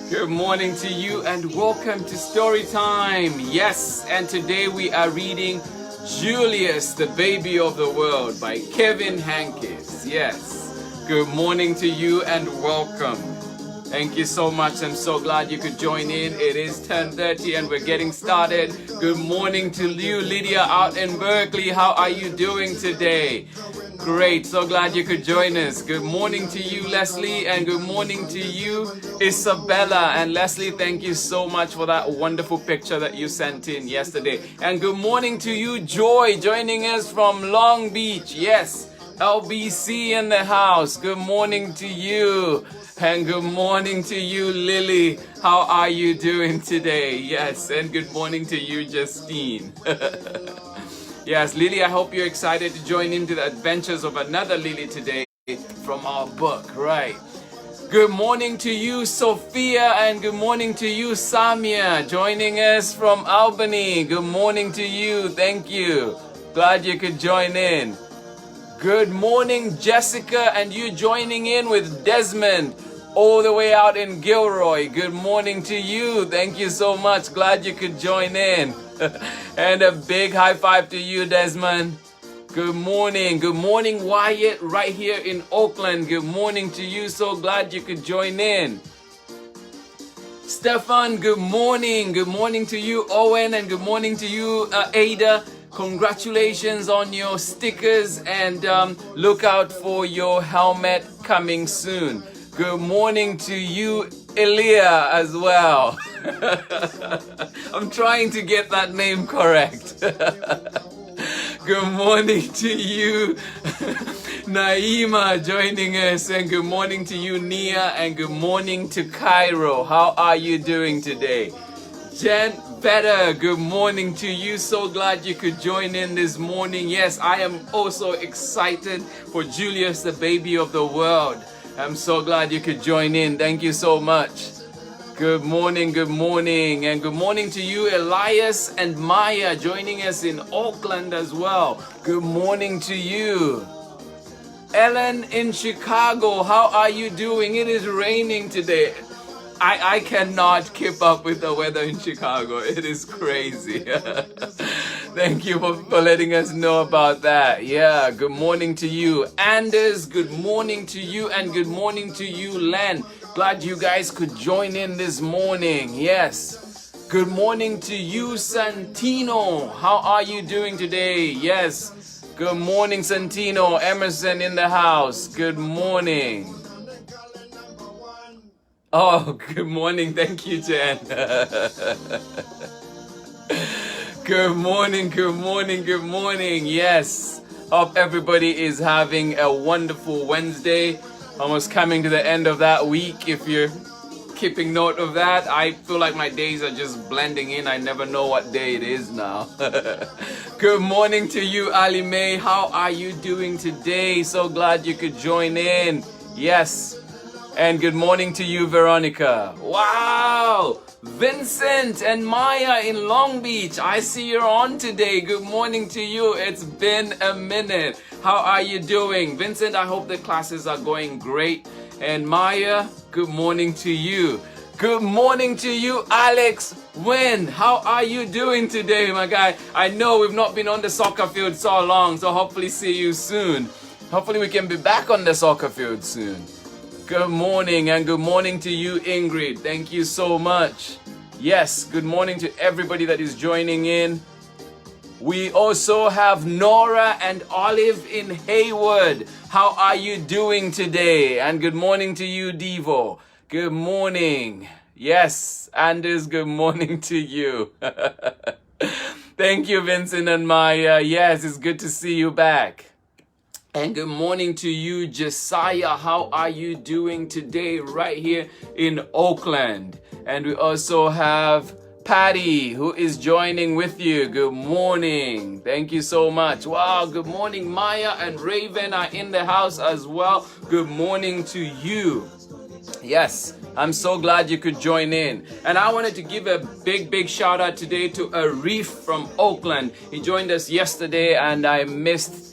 Good morning to you and welcome to Story Time. Yes, and today we are reading Julius, the Baby of the World by Kevin Henkes. Yes, good morning to you and welcome. Thank you so much. I'm so glad you could join in. It is 10:30 and we're getting started. Good morning to you, Lydia, out in Berkeley. How are you doing today? Great, so glad you could join us. Good morning to you, Leslie, and good morning to you, Isabella. And Leslie, thank you so much for that wonderful picture that you sent in yesterday. And good morning to you, Joy, joining us from Long Beach. Yes, LBC in the house. Good morning to you. And good morning to you, Lily. How are you doing today? Yes, and good morning to you, Justine. Yes, Lily, I hope you're excited to join into the adventures of another Lily today from our book, right? Good morning to you, Sophia, and good morning to you, Samia, joining us from Albany. Good morning to you. Thank you. Glad you could join in. Good morning, Jessica, and you joining in with Desmond all the way out in Gilroy. Good morning to you. Thank you so much. Glad you could join in. And a big high five to you, Desmond. Good morning. Good morning, Wyatt, right here in Oakland. Good morning to you. So glad you could join in. Stefan, good morning. Good morning to you, Owen, and good morning to you, Ada. Congratulations on your stickers and look out for your helmet coming soon. Good morning to you, Elia, as well. I'm trying to get that name correct. Good morning to you, Naima, joining us. And good morning to you, Nia. And good morning to Cairo. How are you doing today? Jen Better, good morning to you. So glad you could join in this morning. Yes, I am also excited for Julius, the Baby of the World. I'm so glad you could join in. Thank you so much. Good morning, and good morning to you, Elias and Maya, joining us in Auckland as well. Good morning to you. Ellen in Chicago, how are you doing? It is raining today. I cannot keep up with the weather in Chicago. It is crazy. Thank you for letting us know about that. Yeah, good morning to you. Anders, good morning to you. And good morning to you, Len. Glad you guys could join in this morning. Yes. Good morning to you, Santino. How are you doing today? Yes. Good morning, Santino. Emerson in the house. Good morning. Oh, good morning. Thank you, Jen. Good morning. Yes. Hope everybody is having a wonderful Wednesday. Almost coming to the end of that week. If you're keeping note of that, I feel like my days are just blending in. I never know what day it is now. Good morning to you, Ali May. How are you doing today? So glad you could join in. Yes. And good morning to you, Veronica. Wow! Vincent and Maya in Long Beach. I see you're on today. Good morning to you. It's been a minute. How are you doing? Vincent, I hope the classes are going great. And Maya, good morning to you. Good morning to you, Alex Wynn. How are you doing today, my guy? I know we've not been on the soccer field so long, so hopefully see you soon. Hopefully we can be back on the soccer field soon. Good morning, and good morning to you, Ingrid. Thank you so much. Yes, good morning to everybody that is joining in. We also have Nora and Olive in Hayward. How are you doing today? And good morning to you, Devo. Good morning. Yes, Anders, good morning to you. Thank you, Vincent and Maya. Yes, it's good to see you back. And good morning to you, Josiah. How are you doing today right here in Oakland? And we also have Patty, who is joining with you. Good morning. Thank you so much. Wow, good morning. Maya and Raven are in the house as well. Good morning to you. Yes, I'm so glad you could join in. And I wanted to give a big shout out today to Arif from Oakland. He joined us yesterday and I missed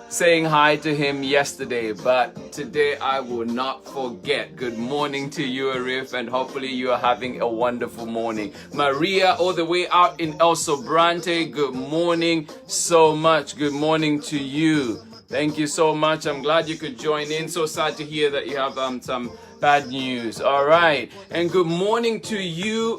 saying hi to him yesterday, but today I will not forget. Good morning to you, Arif, and hopefully you are having a wonderful morning. Maria, all the way out in El Sobrante, good morning so much. Good morning to you. Thank you so much. I'm glad you could join in. So sad to hear that you have some bad news. All right. And good morning to you,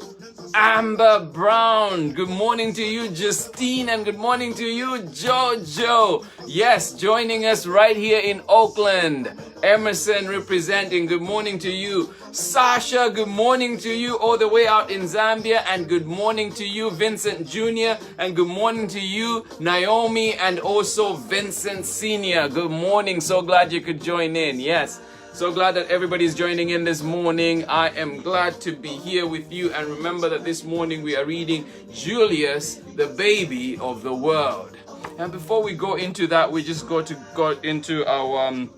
Amber Brown. Good morning to you, Justine. And good morning to you, Jojo. Yes, joining us right here in Oakland. Emerson representing. Good morning to you. Sasha, good morning to you all the way out in Zambia. And good morning to you, Vincent Jr. And good morning to you, Naomi, and also Vincent Sr. Good morning. So glad you could join in. Yes. So glad that everybody's joining in this morning. I am glad to be here with you. And remember that this morning we are reading Julius, the baby of the world. And before we go into that, we just go into our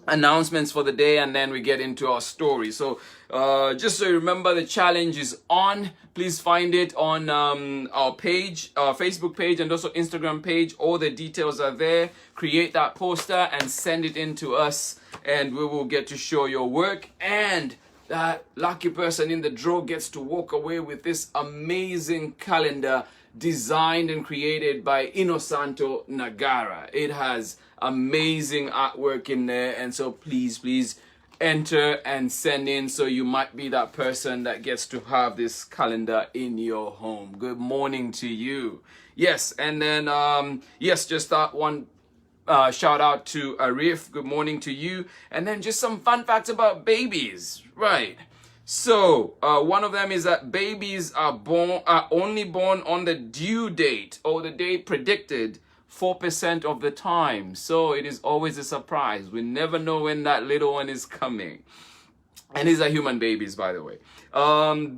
announcements for the day, and then we get into our story. So just so you remember, the challenge is on. Please find it on our page, our Facebook page, and also Instagram page. All the details are there. Create that poster and send it in to us, and we will get to show your work. And that lucky person in the draw gets to walk away with this amazing calendar designed and created by Inosanto Nagara. It has amazing artwork in there, and so please enter and send in, so you might be that person that gets to have this calendar in your home. Good morning to you. Yes, and then just that one shout out to Arif. Good morning to you. And then just some fun facts about babies. Right. So one of them is that babies are only born on the due date, or the date predicted, 4% of the time. So it is always a surprise. We never know when that little one is coming. And these are human babies, by the way.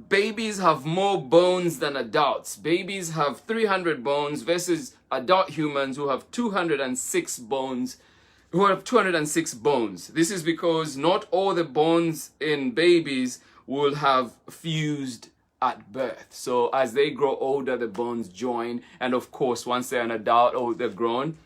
Babies have more bones than adults. Babies have 300 bones versus adult humans who have 206 bones. This is because not all the bones in babies will have fused at birth. So as they grow older, the bones join. And of course, once they're an adult or they're grown,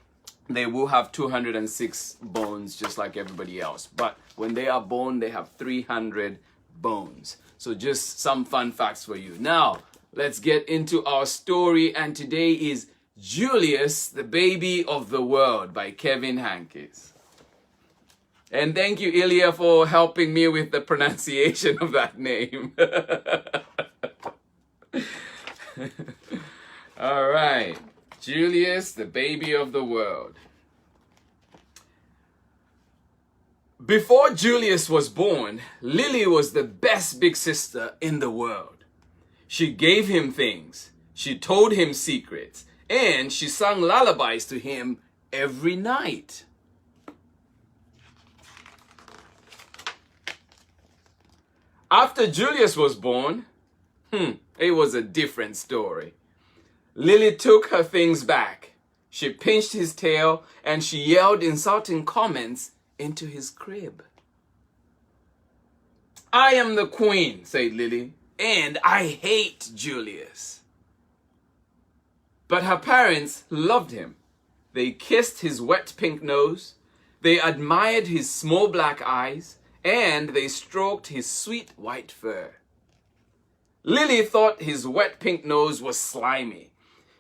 they will have 206 bones just like everybody else. But when they are born, they have 300 bones. So just some fun facts for you. Now, let's get into our story. And today is Julius, the Baby of the World by Kevin Henkes. And thank you, Ilya, for helping me with the pronunciation of that name. All right. Julius, the Baby of the World. Before Julius was born, Lilly was the best big sister in the world. She gave him things, she told him secrets, and she sang lullabies to him every night. After Julius was born, it was a different story. Lilly took her things back. She pinched his tail and she yelled insulting comments into his crib. "I am the queen," said Lilly, "and I hate Julius." But her parents loved him. They kissed his wet pink nose, they admired his small black eyes, and they stroked his sweet white fur. Lilly thought his wet pink nose was slimy.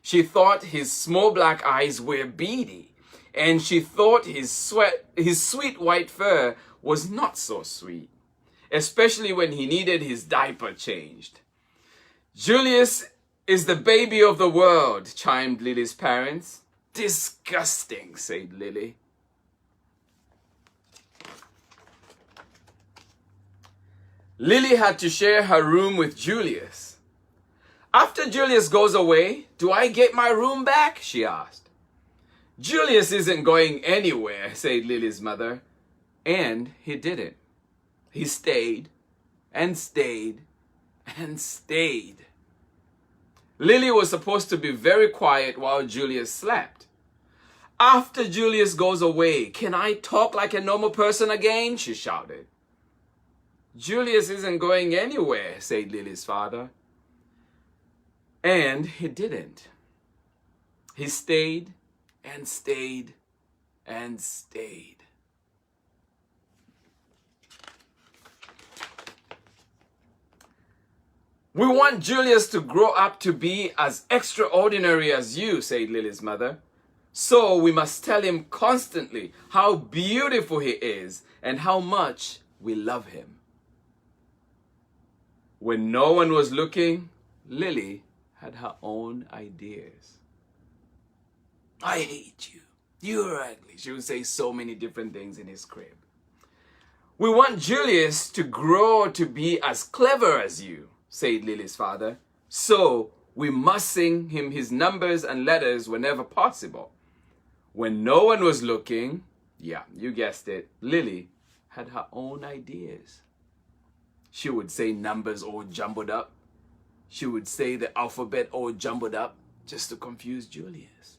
She thought his small black eyes were beady, and she thought his sweet white fur was not so sweet, especially when he needed his diaper changed. "Julius is the baby of the world," chimed Lilly's parents. "Disgusting," said Lilly. Lilly had to share her room with Julius. "After Julius goes away, do I get my room back?" she asked. "Julius isn't going anywhere," said Lilly's mother. And he didn't. He stayed and stayed and stayed. Lilly was supposed to be very quiet while Julius slept. "After Julius goes away, can I talk like a normal person again?" she shouted. "Julius isn't going anywhere," said Lilly's father. And he didn't. He stayed and stayed and stayed. We want Julius to grow up to be as extraordinary as you, said Lily's mother. So we must tell him constantly how beautiful he is and how much we love him. When no one was looking, Lily had her own ideas. I hate you. You're ugly. She would say so many different things in his crib. We want Julius to grow to be as clever as you, said Lily's father. So we must sing him his numbers and letters whenever possible. When no one was looking, yeah, you guessed it, Lily had her own ideas. She would say numbers all jumbled up. She would say the alphabet all jumbled up just to confuse Julius.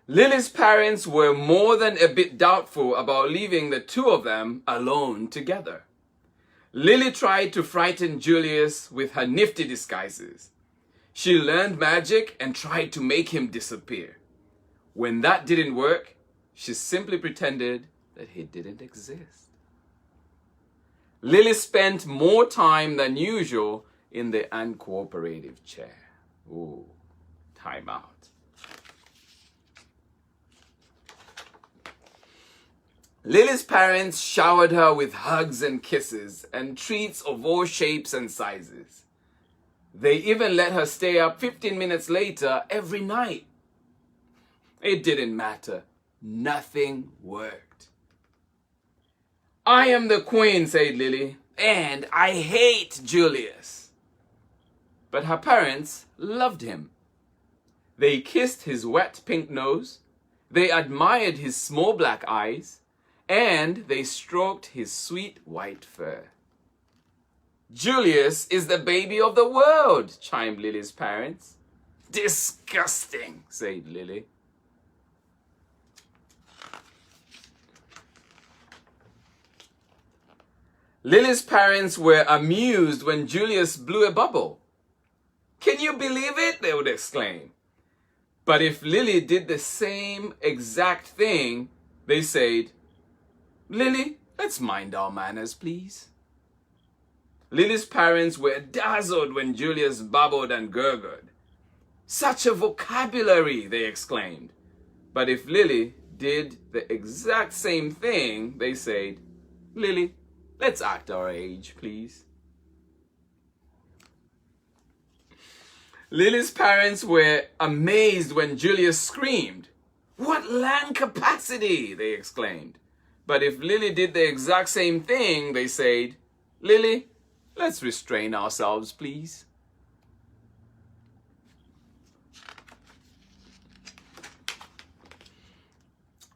Lily's parents were more than a bit doubtful about leaving the two of them alone together. Lily tried to frighten Julius with her nifty disguises. She learned magic and tried to make him disappear. When that didn't work, she simply pretended that he didn't exist. Lily spent more time than usual in the uncooperative chair. Ooh, time out. Lily's parents showered her with hugs and kisses and treats of all shapes and sizes. They even let her stay up 15 minutes later every night. It didn't matter. Nothing worked. I am the queen, said Lily, and I hate Julius. But her parents loved him. They kissed his wet pink nose, they admired his small black eyes, and they stroked his sweet white fur. Julius is the baby of the world, chimed Lily's parents. Disgusting, said Lily. Lily's parents were amused when Julius blew a bubble. Can you believe it? They would exclaim. But if Lily did the same exact thing, they said, Lily, let's mind our manners, please. Lily's parents were dazzled when Julius babbled and gurgled. Such a vocabulary, they exclaimed. But if Lily did the exact same thing, they said, Lily, let's act our age, please. Lily's parents were amazed when Julius screamed. What lung capacity, they exclaimed. But if Lily did the exact same thing, they said, Lily, let's restrain ourselves, please.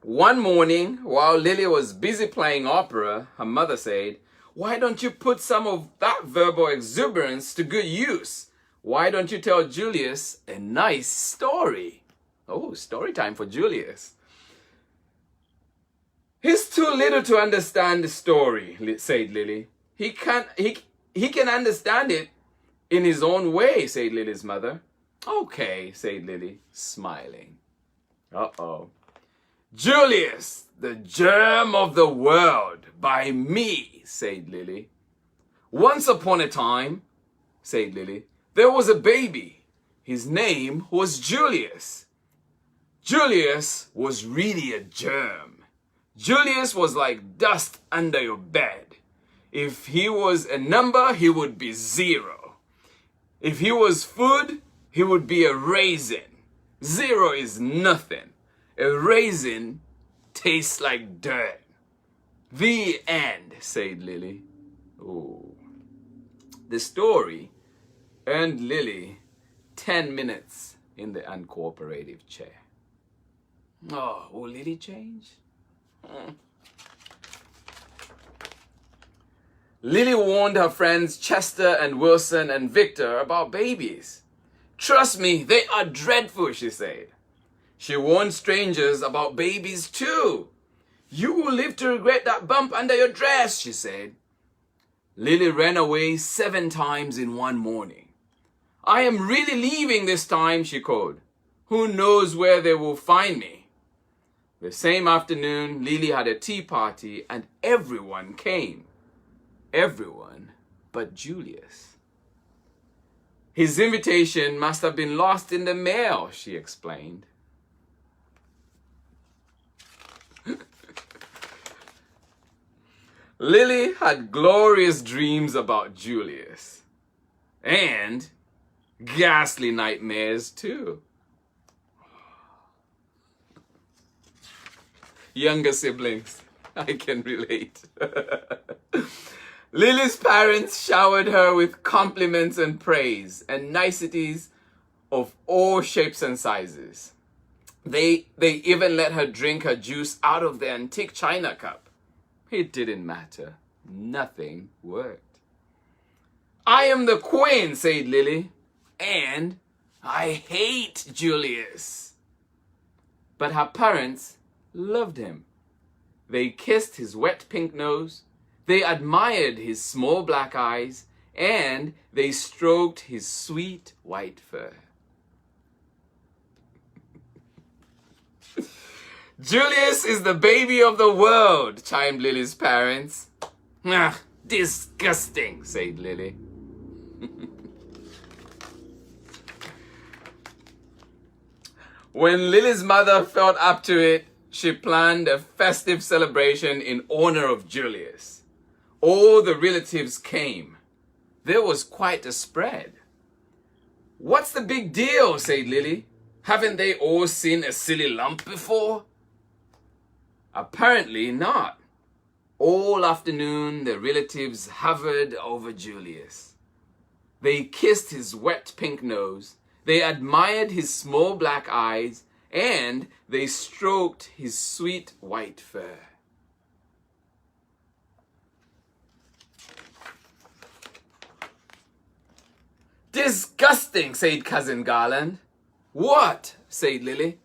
One morning, while Lily was busy playing opera, her mother said, why don't you put some of that verbal exuberance to good use? Why don't you tell Julius a nice story? Oh, story time for Julius. He's too little to understand the story, said Lily. He can understand it in his own way, said Lily's mother. Okay, said Lily, smiling. Uh-oh. Julius, the germ of the world, by me, said Lily. Once upon a time, said Lily, there was a baby. His name was Julius. Julius was really a germ. Julius was like dust under your bed. If he was a number, he would be 0. If he was food, he would be a raisin. 0 is nothing. A raisin tastes like dirt. The end, said Lily. Oh. The story earned Lily 10 minutes in the uncooperative chair. Oh, will Lily change? Lily warned her friends Chester and Wilson and Victor about babies. Trust me, they are dreadful, she said. She warned strangers about babies too. You will live to regret that bump under your dress, she said. Lily ran away 7 times in one morning. I am really leaving this time, she called. Who knows where they will find me? The same afternoon, Lily had a tea party and everyone came. Everyone but Julius. His invitation must have been lost in the mail, she explained. Lily had glorious dreams about Julius. And ghastly nightmares too. Younger siblings, I can relate. Lily's parents showered her with compliments and praise and niceties of all shapes and sizes. They even let her drink her juice out of the antique china cup. It didn't matter. Nothing worked. I am the queen, said Lily, and I hate Julius. But her parents loved him. They kissed his wet pink nose, they admired his small black eyes, and they stroked his sweet white fur. Julius is the baby of the world, chimed Lily's parents. Ah, disgusting, said Lily. When Lily's mother felt up to it, she planned a festive celebration in honor of Julius. All the relatives came. There was quite a spread. What's the big deal, said Lily. Haven't they all seen a silly lump before? Apparently not. All afternoon, the relatives hovered over Julius. They kissed his wet pink nose, they admired his small black eyes, and they stroked his sweet white fur. Disgusting, said Cousin Garland. What? Said Lily.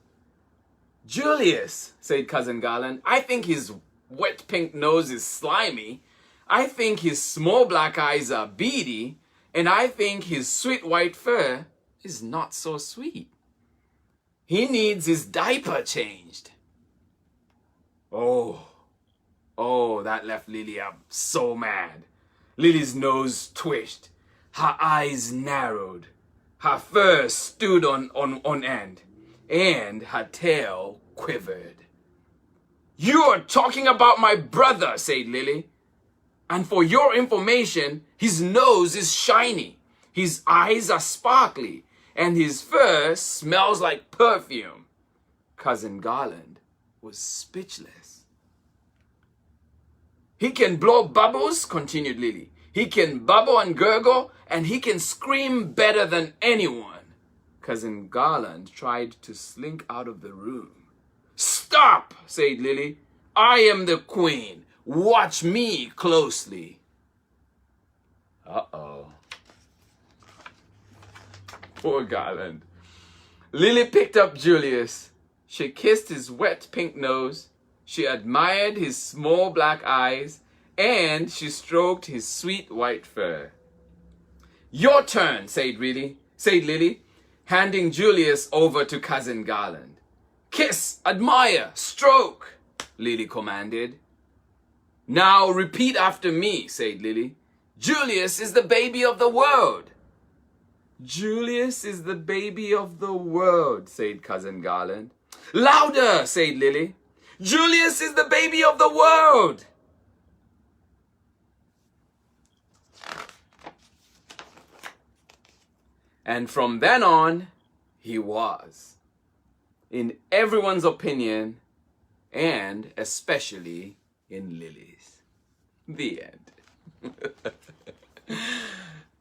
Julius, said Cousin Garland. I think his wet pink nose is slimy. I think his small black eyes are beady. And I think his sweet white fur is not so sweet. He needs his diaper changed. Oh, that left Lily up so mad. Lily's nose twitched. Her eyes narrowed. Her fur stood on end. And her tail quivered. You are talking about my brother, said Lily. And for your information, his nose is shiny. His eyes are sparkly. And his fur smells like perfume. Cousin Garland was speechless. He can blow bubbles, continued Lily. He can bubble and gurgle, and he can scream better than anyone. Cousin Garland tried to slink out of the room. Stop, said Lily. I am the queen. Watch me closely. Uh-oh. Poor Garland. Lily picked up Julius. She kissed his wet pink nose. She admired his small black eyes. And she stroked his sweet white fur. Your turn, said Lily, handing Julius over to Cousin Garland. Kiss, admire, stroke, Lily commanded. Now repeat after me, said Lily. Julius is the baby of the world. Julius is the baby of the world, said Cousin Garland. Louder, said Lily. Julius is the baby of the world. And from then on, he was. In everyone's opinion, and especially in Lily's. The end.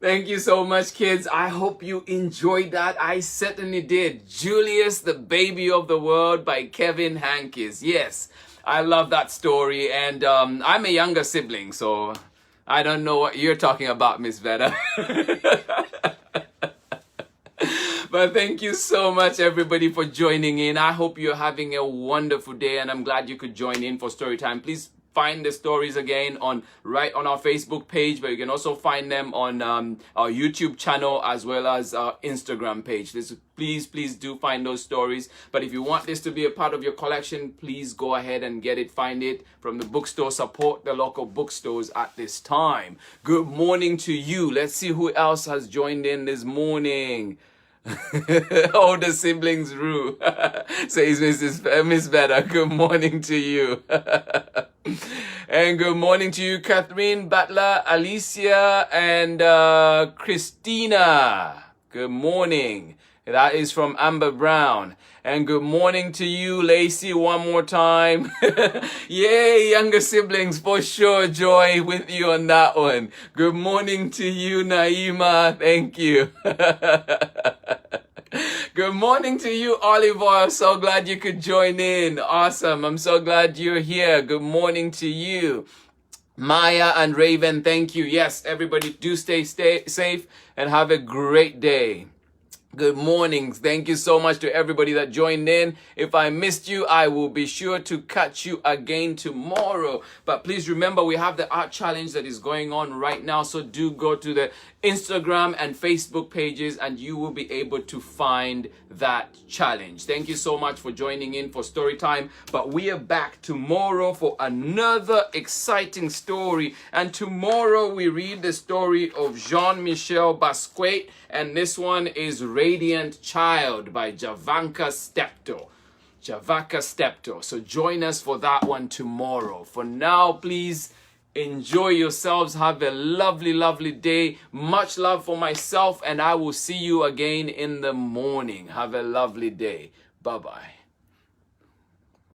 Thank you so much, kids. I hope you enjoyed that. I certainly did. Julius, the Baby of the World by Kevin Henkes. Yes, I love that story. And I'm a younger sibling, so I don't know what you're talking about, Miss Veda. But thank you so much, everybody, for joining in. I hope you're having a wonderful day, and I'm glad you could join in for story time. Please find the stories again right on our Facebook page, but you can also find them on our YouTube channel as well as our Instagram page. Please do find those stories. But if you want this to be a part of your collection, please go ahead and get it. Find it from the bookstore. Support the local bookstores at this time. Good morning to you. Let's see who else has joined in this morning. Oh, the siblings Rue says Miss Betta. Good morning to you. And good morning to you, Catherine, Butler, Alicia, and Christina. Good morning. That is from Amber Brown. And good morning to you, Lacey, one more time. Yay, younger siblings, for sure. Joy with you on that one. Good morning to you, Naima. Thank you. Good morning to you, Oliver. I'm so glad you could join in. Awesome. I'm so glad you're here. Good morning to you. Maya and Raven, thank you. Yes, everybody do stay safe and have a great day. Good morning. Thank you so much to everybody that joined in. If I missed you, I will be sure to catch you again tomorrow. But please remember, we have the art challenge that is going on right now. So do go to the Instagram and Facebook pages and you will be able to find that challenge. Thank you so much for joining in for story time. But we are back tomorrow for another exciting story. And tomorrow we read the story of Jean-Michel Basquiat. And this one is Radiant Child by Javaca Steptoe. Javaca Steptoe. So join us for that one tomorrow. For now, please enjoy yourselves. Have a lovely, lovely day. Much love for myself, and I will see you again in the morning. Have a lovely day. Bye-bye.